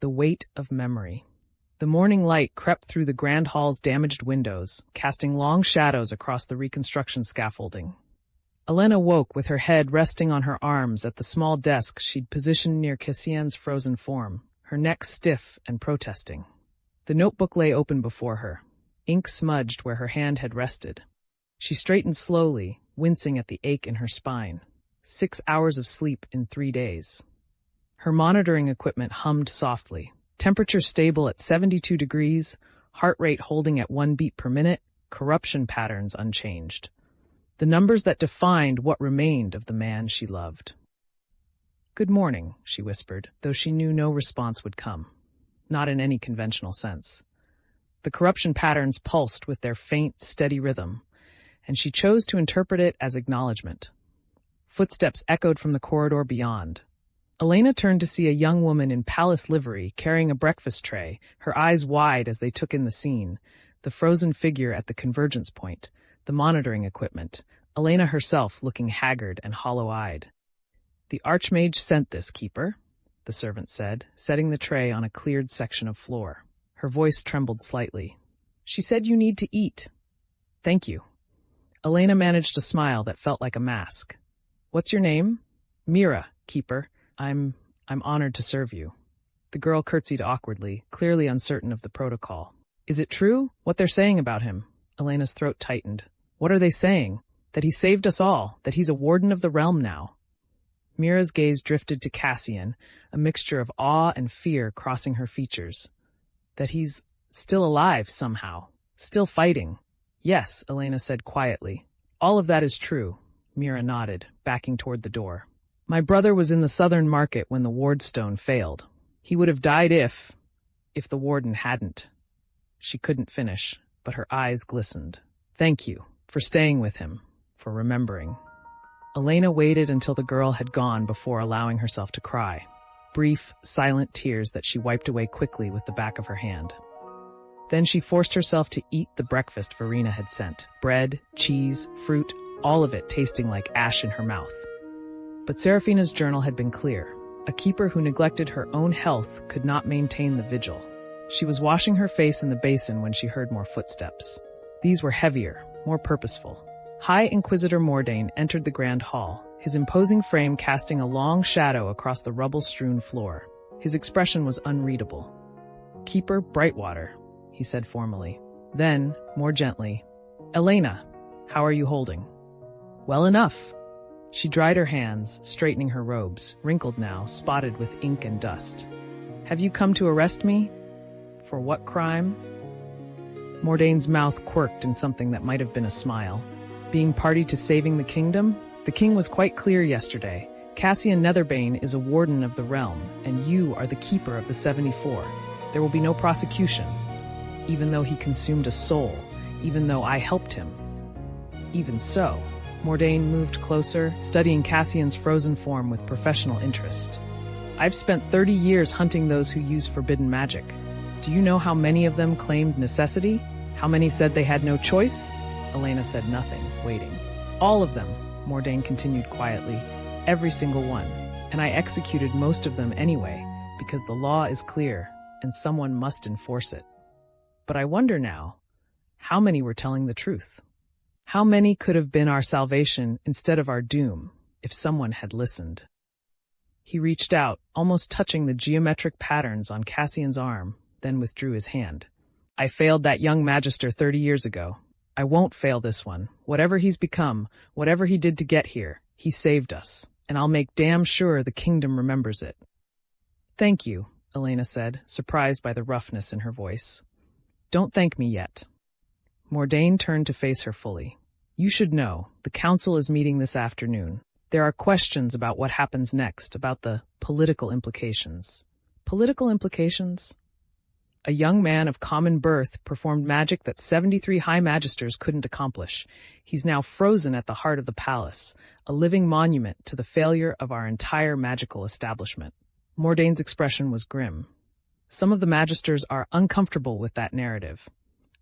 The weight of memory. The morning light crept through the grand hall's damaged windows, casting long shadows across the reconstruction scaffolding. Elena woke with her head resting on her arms at the small desk she'd positioned near Cassian's frozen form, her neck stiff and protesting. The notebook lay open before her, ink smudged where her hand had rested. She straightened slowly, wincing at the ache in her spine. 6 hours of sleep in 3 days. Her monitoring equipment hummed softly, temperature stable at 72 degrees, heart rate holding at 1 beat per minute, corruption patterns unchanged. The numbers that defined what remained of the man she loved. "Good morning," she whispered, though she knew no response would come. Not in any conventional sense. The corruption patterns pulsed with their faint, steady rhythm, and she chose to interpret it as acknowledgement. Footsteps echoed from the corridor beyond. Elena turned to see a young woman in palace livery carrying a breakfast tray, her eyes wide as they took in the scene, the frozen figure at the convergence point, the monitoring equipment, Elena herself looking haggard and hollow-eyed. "The Archmage sent this, Keeper," the servant said, setting the tray on a cleared section of floor. Her voice trembled slightly. "She said you need to eat." "Thank you." Elena managed a smile that felt like a mask. "What's your name?" "Mira, Keeper. I'm honored to serve you." The girl curtsied awkwardly, clearly uncertain of the protocol. "Is it true, what they're saying about him?" Elena's throat tightened. "What are they saying? That he saved us all, that he's a warden of the realm now." Mira's gaze drifted to Cassian, a mixture of awe and fear crossing her features. "That he's still alive somehow, still fighting." "Yes," Elena said quietly. "All of that is true." Mira nodded, backing toward the door. "My brother was in the southern market when the wardstone failed. He would have died if the warden hadn't." She couldn't finish, but her eyes glistened. "Thank you for staying with him, for remembering." Elena waited until the girl had gone before allowing herself to cry. Brief, silent tears that she wiped away quickly with the back of her hand. Then she forced herself to eat the breakfast Verena had sent. Bread, cheese, fruit, all of it tasting like ash in her mouth. But Serafina's journal had been clear. A keeper who neglected her own health could not maintain the vigil. She was washing her face in the basin when she heard more footsteps. These were heavier, more purposeful. High Inquisitor Mordain entered the grand hall, his imposing frame casting a long shadow across the rubble-strewn floor. His expression was unreadable. "Keeper Brightwater," he said formally. Then, more gently, "Elena, how are you holding?" "Well enough." She dried her hands, straightening her robes, wrinkled now, spotted with ink and dust. "Have you come to arrest me? For what crime?" Mordain's mouth quirked in something that might have been a smile. "Being party to saving the kingdom? The king was quite clear yesterday. Cassian Netherbane is a warden of the realm, and you are the keeper of the 74. There will be no prosecution. Even though he consumed a soul, even though I helped him." "Even so." Mordain moved closer, studying Cassian's frozen form with professional interest. "I've spent 30 years hunting those who use forbidden magic. Do you know how many of them claimed necessity? How many said they had no choice?" Elena said nothing, waiting. "All of them," Mordain continued quietly. "Every single one. And I executed most of them anyway, because the law is clear, and someone must enforce it. But I wonder now, how many were telling the truth? How many could have been our salvation instead of our doom, if someone had listened?" He reached out, almost touching the geometric patterns on Cassian's arm, then withdrew his hand. "I failed that young magister 30 years ago. I won't fail this one. Whatever he's become, whatever he did to get here, he saved us, and I'll make damn sure the kingdom remembers it." "Thank you," Elena said, surprised by the roughness in her voice. "Don't thank me yet." Mordain turned to face her fully. "You should know, the council is meeting this afternoon. There are questions about what happens next, about the political implications." "Political implications?" "A young man of common birth performed magic that 73 High Magisters couldn't accomplish. He's now frozen at the heart of the palace, a living monument to the failure of our entire magical establishment." Mordain's expression was grim. "Some of the Magisters are uncomfortable with that narrative."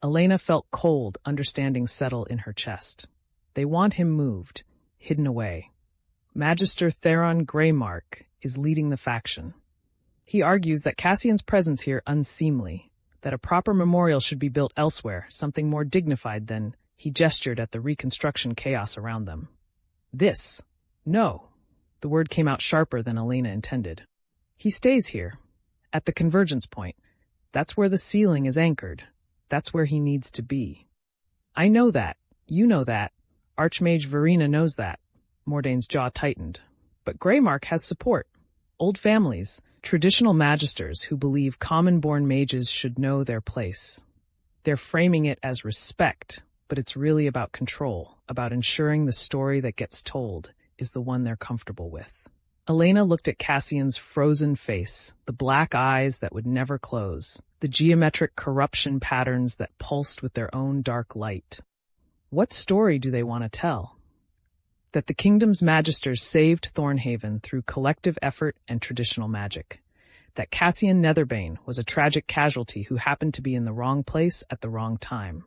Elena felt cold understanding settle in her chest. "They want him moved, hidden away. Magister Theron Greymark is leading the faction." He argues that Cassian's presence here unseemly, that a proper memorial should be built elsewhere, something more dignified than he gestured at the reconstruction chaos around them. This. No. The word came out sharper than Elena intended. He stays here, at the convergence point. That's where the ceiling is anchored. That's where he needs to be. I know that. You know that. Archmage Verena knows that. Mordaine's jaw tightened. But Greymark has support. Old families, traditional magisters who believe common-born mages should know their place. They're framing it as respect, but it's really about control, about ensuring the story that gets told is the one they're comfortable with. Elena looked at Cassian's frozen face, the black eyes that would never close, the geometric corruption patterns that pulsed with their own dark light. What story do they want to tell? That the kingdom's magisters saved Thornhaven through collective effort and traditional magic. That Cassian Netherbane was a tragic casualty who happened to be in the wrong place at the wrong time.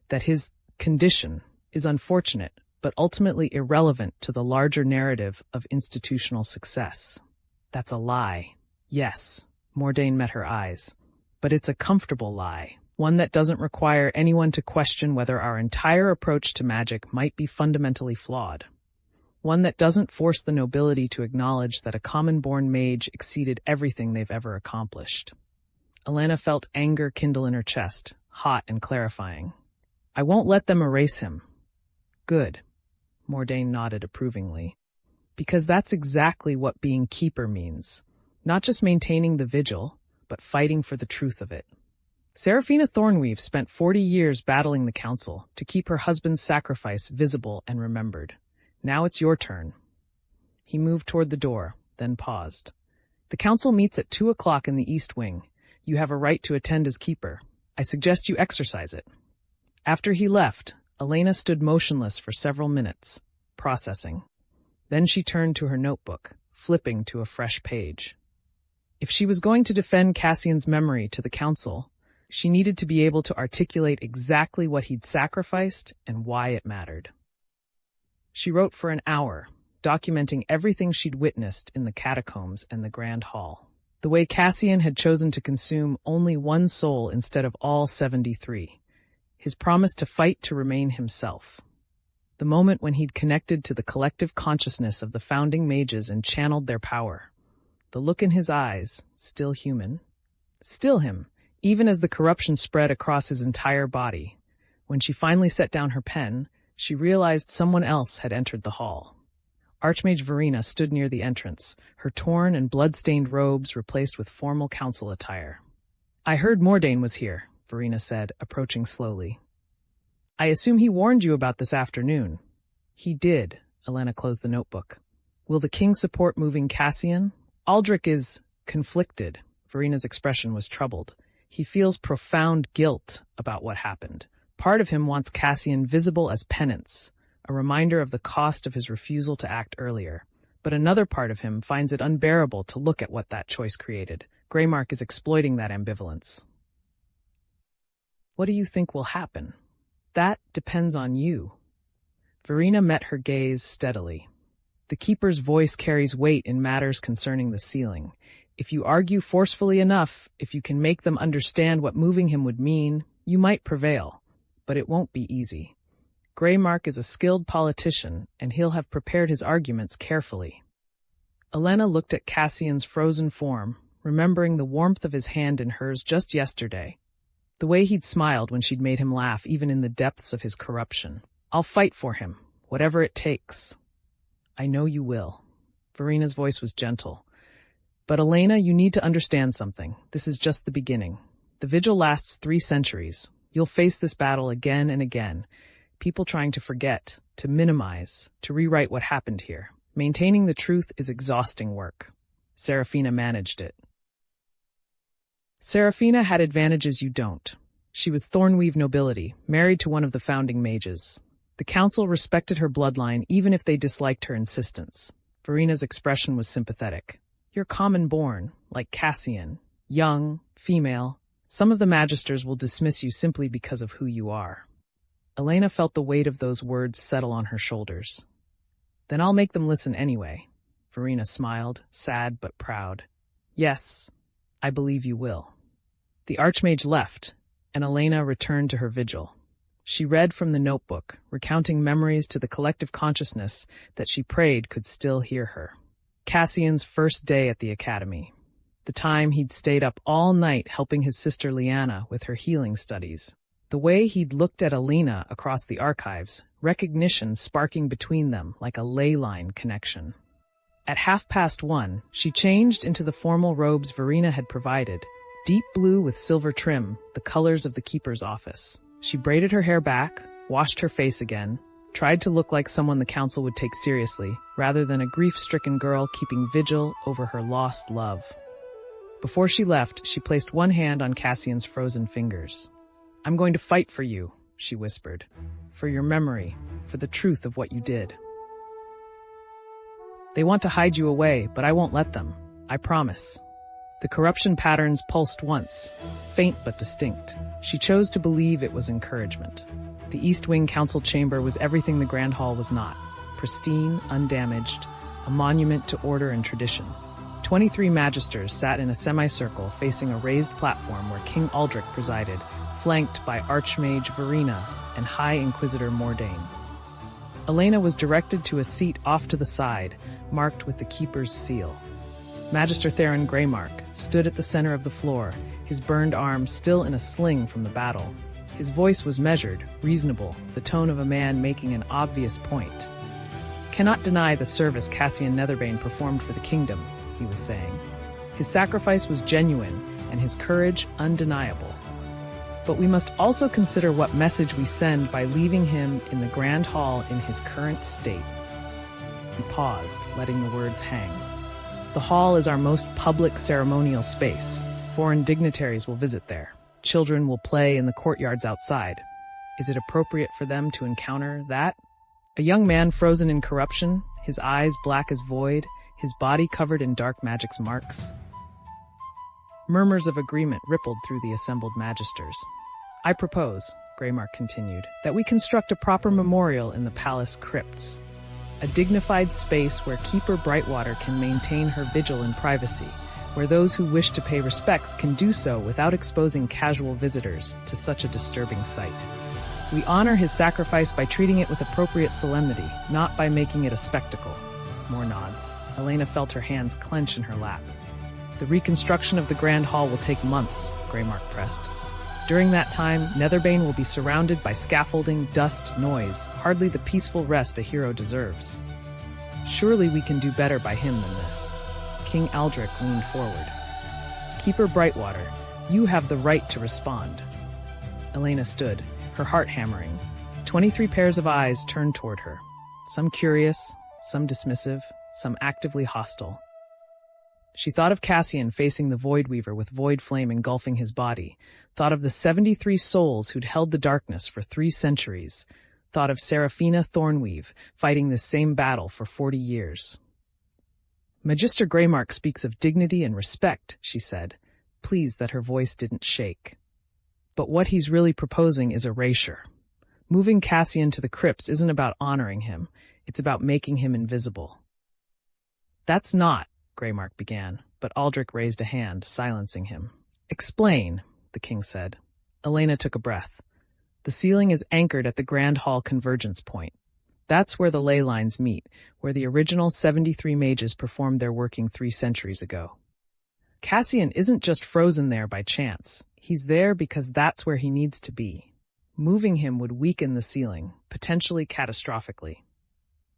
That his condition is unfortunate, but ultimately irrelevant to the larger narrative of institutional success. That's a lie. Yes, Mordaine met her eyes. But it's a comfortable lie, one that doesn't require anyone to question whether our entire approach to magic might be fundamentally flawed. One that doesn't force the nobility to acknowledge that a common-born mage exceeded everything they've ever accomplished. Elena felt anger kindle in her chest, hot and clarifying. I won't let them erase him. Good. Mordaine nodded approvingly. Because that's exactly what being keeper means. Not just maintaining the vigil, but fighting for the truth of it. Seraphina Thornweave spent 40 years battling the council to keep her husband's sacrifice visible and remembered. Now it's your turn. He moved toward the door, then paused. The council meets at 2 o'clock in the East Wing. You have a right to attend as keeper. I suggest you exercise it. After he left, Elena stood motionless for several minutes, processing. Then she turned to her notebook, flipping to a fresh page. If she was going to defend Cassian's memory to the council, she needed to be able to articulate exactly what he'd sacrificed and why it mattered. She wrote for an hour, documenting everything she'd witnessed in the catacombs and the Grand Hall. The way Cassian had chosen to consume only one soul instead of all 73. His promise to fight to remain himself. The moment when he'd connected to the collective consciousness of the founding mages and channeled their power. The look in his eyes, still human. Still him, even as the corruption spread across his entire body. When she finally set down her pen, she realized someone else had entered the hall. Archmage Verena stood near the entrance, her torn and blood-stained robes replaced with formal council attire. I heard Mordaine was here, Verena said, approaching slowly. I assume he warned you about this afternoon. He did, Elena closed the notebook. Will the king support moving Cassian? Aldrich is conflicted. Verena's expression was troubled. He feels profound guilt about what happened. Part of him wants Cassian visible as penance, a reminder of the cost of his refusal to act earlier. But another part of him finds it unbearable to look at what that choice created. Greymark is exploiting that ambivalence. What do you think will happen? That depends on you. Verena met her gaze steadily. The keeper's voice carries weight in matters concerning the ceiling. If you argue forcefully enough, if you can make them understand what moving him would mean, you might prevail. But it won't be easy. Greymark is a skilled politician, and he'll have prepared his arguments carefully. Elena looked at Cassian's frozen form, remembering the warmth of his hand in hers just yesterday. The way he'd smiled when she'd made him laugh even in the depths of his corruption. I'll fight for him, whatever it takes. I know you will. Verena's voice was gentle. But Elena, you need to understand something. This is just the beginning. The vigil lasts 3 centuries. You'll face this battle again and again. People trying to forget, to minimize, to rewrite what happened here. Maintaining the truth is exhausting work. Seraphina managed it. Seraphina had advantages you don't. She was Thornweave nobility, married to one of the founding mages. The council respected her bloodline even if they disliked her insistence. Verena's expression was sympathetic. You're common-born, like Cassian. Young, female. Some of the magisters will dismiss you simply because of who you are. Elena felt the weight of those words settle on her shoulders. Then I'll make them listen anyway. Verena smiled, sad but proud. Yes, I believe you will. The Archmage left, and Elena returned to her vigil. She read from the notebook, recounting memories to the collective consciousness that she prayed could still hear her. Cassian's first day at the academy. The time he'd stayed up all night helping his sister Elena with her healing studies. The way he'd looked at Elena across the archives, recognition sparking between them like a ley line connection. At 1:30, she changed into the formal robes Verena had provided, deep blue with silver trim, the colors of the keeper's office. She braided her hair back, washed her face again, tried to look like someone the council would take seriously, rather than a grief-stricken girl keeping vigil over her lost love. Before she left, she placed one hand on Cassian's frozen fingers. "I'm going to fight for you," she whispered. "For your memory, for the truth of what you did. They want to hide you away, but I won't let them. I promise." The corruption patterns pulsed once, faint but distinct. She chose to believe it was encouragement. The East Wing Council chamber was everything the Grand Hall was not. Pristine, undamaged, a monument to order and tradition. 23 magisters sat in a semicircle facing a raised platform where King Aldrich presided, flanked by Archmage Verena and High Inquisitor Mordain. Elena was directed to a seat off to the side, marked with the Keeper's seal. Magister Theron Greymark stood at the center of the floor, his burned arm still in a sling from the battle. His voice was measured, reasonable, the tone of a man making an obvious point. "Cannot deny the service Cassian Netherbane performed for the kingdom," he was saying. "His sacrifice was genuine, and his courage undeniable. But we must also consider what message we send by leaving him in the Grand Hall in his current state." He paused, letting the words hang. "The hall is our most public ceremonial space. Foreign dignitaries will visit there. Children will play in the courtyards outside. Is it appropriate for them to encounter that?" A young man frozen in corruption, his eyes black as void, his body covered in dark magic's marks. Murmurs of agreement rippled through the assembled magisters. "I propose," Greymark continued, "that we construct a proper memorial in the palace crypts. A dignified space where Keeper Brightwater can maintain her vigil in privacy, where those who wish to pay respects can do so without exposing casual visitors to such a disturbing sight. We honor his sacrifice by treating it with appropriate solemnity, not by making it a spectacle." More nods. Elena felt her hands clench in her lap. "The reconstruction of the Grand Hall will take months," Greymark pressed. "During that time, Netherbane will be surrounded by scaffolding, dust, noise, hardly the peaceful rest a hero deserves. Surely we can do better by him than this." King Aldrich leaned forward. "Keeper Brightwater, you have the right to respond." Elena stood, her heart hammering. 23 pairs of eyes turned toward her, some curious, some dismissive, some actively hostile. She thought of Cassian facing the Void Weaver with void flame engulfing his body, thought of the 73 souls who'd held the darkness for 3 centuries, thought of Seraphina Thornweave fighting this same battle for 40 years. "Magister Greymark speaks of dignity and respect," she said, pleased that her voice didn't shake. "But what he's really proposing is erasure. Moving Cassian to the crypts isn't about honoring him, it's about making him invisible." "That's not," Greymark began, but Aldrich raised a hand, silencing him. "Explain," the king said. Elena took a breath. "The ceiling is anchored at the Grand Hall convergence point. That's where the ley lines meet, where the original 73 mages performed their working 3 centuries ago. Cassian isn't just frozen there by chance. He's there because that's where he needs to be. Moving him would weaken the ceiling, potentially catastrophically."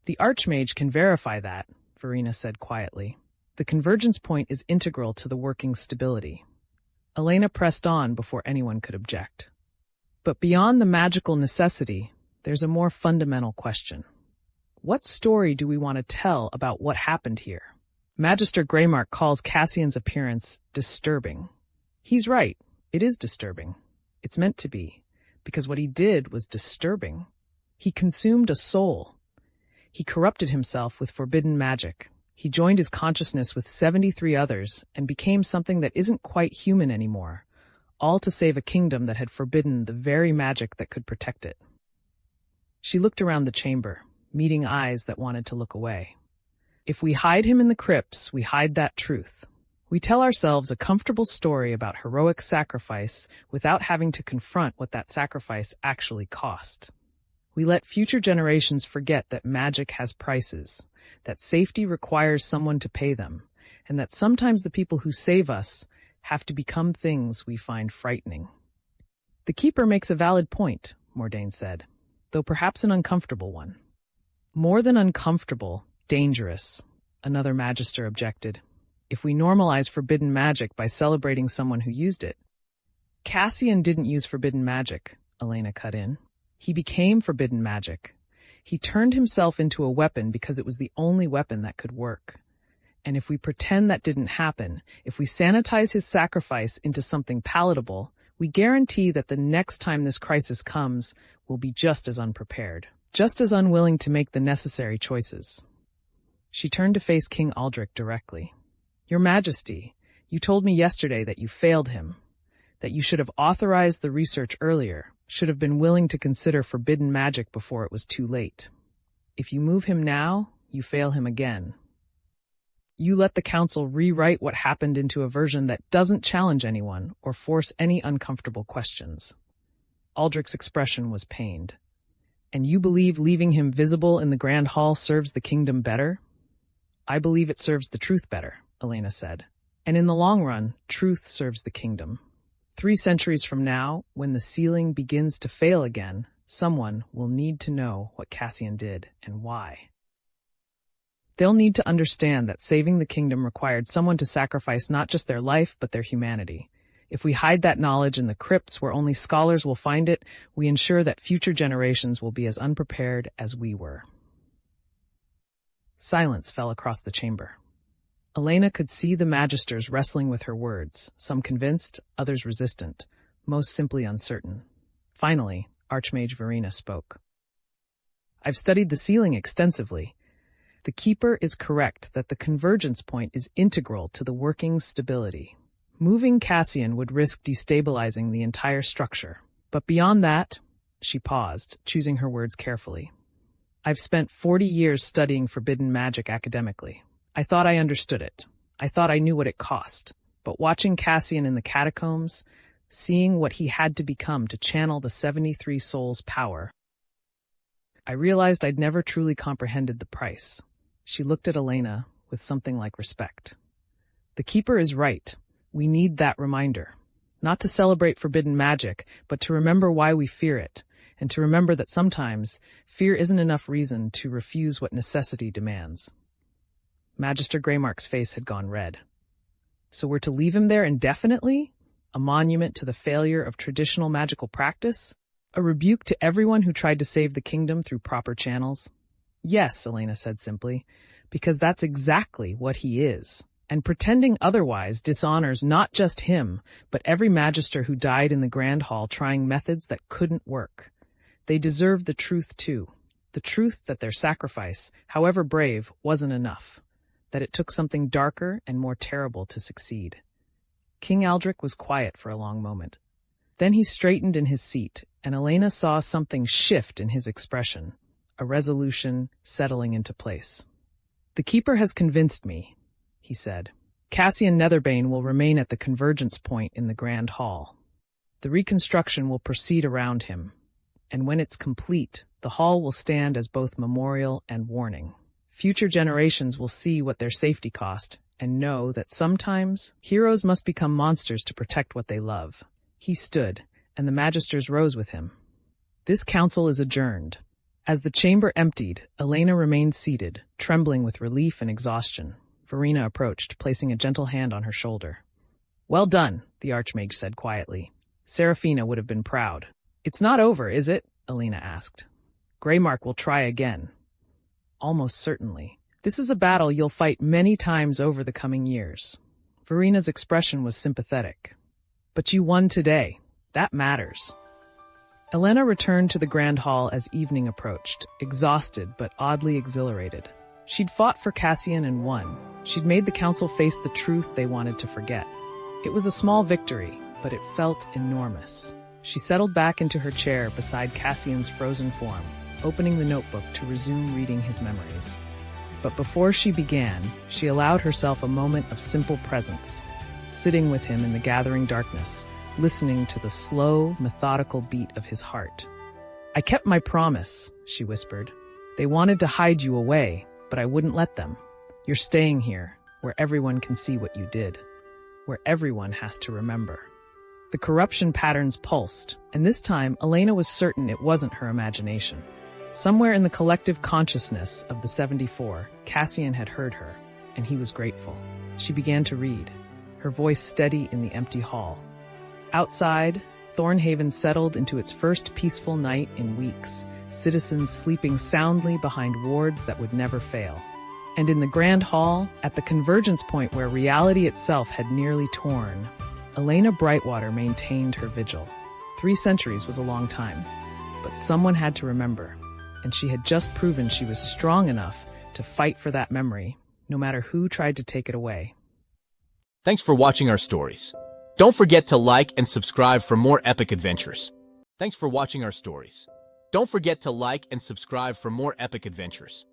"The Archmage can verify that," Verena said quietly. "The convergence point is integral to the working's stability." Elena pressed on before anyone could object. "But beyond the magical necessity, there's a more fundamental question. What story do we want to tell about what happened here?" Magister Greymark calls Cassian's appearance disturbing. He's right, it is disturbing. It's meant to be, because what he did was disturbing. He consumed a soul. He corrupted himself with forbidden magic. He joined his consciousness with 73 others and became something that isn't quite human anymore, all to save a kingdom that had forbidden the very magic that could protect it. She looked around the chamber, meeting eyes that wanted to look away. "If we hide him in the crypts, we hide that truth. We tell ourselves a comfortable story about heroic sacrifice without having to confront what that sacrifice actually cost. We let future generations forget that magic has prices, that safety requires someone to pay them, and that sometimes the people who save us have to become things we find frightening. The Keeper makes a valid point, Mordain said, though perhaps an uncomfortable one. More than uncomfortable, dangerous, another Magister objected. If we normalize forbidden magic by celebrating someone who used it. Cassian didn't use forbidden magic, Elena cut in. He became forbidden magic. He turned himself into a weapon because it was the only weapon that could work. And if we pretend that didn't happen, if we sanitize his sacrifice into something palatable, we guarantee that the next time this crisis comes, we'll be just as unprepared, just as unwilling to make the necessary choices. She turned to face King Aldrich directly. Your Majesty, you told me yesterday that you failed him, that you should have authorized the research earlier, should have been willing to consider forbidden magic before it was too late. If you move him now, you fail him again. You let the Council rewrite what happened into a version that doesn't challenge anyone or force any uncomfortable questions. Aldrich's expression was pained. And you believe leaving him visible in the Grand Hall serves the kingdom better? I believe it serves the truth better, Elena said. And in the long run, truth serves the kingdom. 3 centuries from now, when the sealing begins to fail again, someone will need to know what Cassian did and why. They'll need to understand that saving the kingdom required someone to sacrifice not just their life, but their humanity. If we hide that knowledge in the crypts where only scholars will find it, we ensure that future generations will be as unprepared as we were. Silence fell across the chamber. Elena could see the Magisters wrestling with her words, some convinced, others resistant, most simply uncertain. Finally, Archmage Verena spoke. I've studied the sealing extensively. The Keeper is correct that the convergence point is integral to the working's stability. Moving Cassian would risk destabilizing the entire structure. But beyond that, she paused, choosing her words carefully. I've spent 40 years studying forbidden magic academically. I thought I understood it. I thought I knew what it cost. But watching Cassian in the catacombs, seeing what he had to become to channel the 73 souls' power, I realized I'd never truly comprehended the price. She looked at Elena with something like respect. The Keeper is right. We need that reminder. Not to celebrate forbidden magic, but to remember why we fear it, and to remember that sometimes fear isn't enough reason to refuse what necessity demands. Magister Greymark's face had gone red. So we're to leave him there indefinitely? A monument to the failure of traditional magical practice? A rebuke to everyone who tried to save the kingdom through proper channels? Yes, Elena said simply, because that's exactly what he is. And pretending otherwise dishonors not just him, but every magister who died in the Grand Hall trying methods that couldn't work. They deserve the truth too. The truth that their sacrifice, however brave, wasn't enough. That it took something darker and more terrible to succeed. King Aldrich was quiet for a long moment. Then he straightened in his seat, and Elena saw something shift in his expression, a resolution settling into place. The Keeper has convinced me, he said. Cassian Netherbane will remain at the convergence point in the Grand Hall. The reconstruction will proceed around him, and when it's complete, the hall will stand as both memorial and warning. Future generations will see what their safety cost and know that sometimes heroes must become monsters to protect what they love. He stood, and the Magisters rose with him. This council is adjourned. As the chamber emptied, Elena remained seated, trembling with relief and exhaustion. Verena approached, placing a gentle hand on her shoulder. Well done, the Archmage said quietly. Seraphina would have been proud. It's not over, is it? Elena asked. Greymark will try again. Almost certainly. This is a battle you'll fight many times over the coming years. Verena's expression was sympathetic. But you won today. That matters. Elena returned to the Grand Hall as evening approached, exhausted but oddly exhilarated. She'd fought for Cassian and won. She'd made the council face the truth they wanted to forget. It was a small victory, but it felt enormous. She settled back into her chair beside Cassian's frozen form, opening the notebook to resume reading his memories. But before she began, she allowed herself a moment of simple presence, sitting with him in the gathering darkness, listening to the slow, methodical beat of his heart. "I kept my promise," she whispered. "They wanted to hide you away, but I wouldn't let them. You're staying here, where everyone can see what you did, where everyone has to remember." The corruption patterns pulsed, and this time Elena was certain it wasn't her imagination. Somewhere in the collective consciousness of the 74, Cassian had heard her, and he was grateful. She began to read, her voice steady in the empty hall. Outside, Thornhaven settled into its first peaceful night in weeks, citizens sleeping soundly behind wards that would never fail. And in the grand hall, at the convergence point where reality itself had nearly torn, Elena Brightwater maintained her vigil. 3 centuries was a long time, but someone had to remember, and she had just proven she was strong enough to fight for that memory, no matter who tried to take it away. Thanks for watching our stories. Don't forget to like and subscribe for more epic adventures. Thanks for watching our stories. Don't forget to like and subscribe for more epic adventures.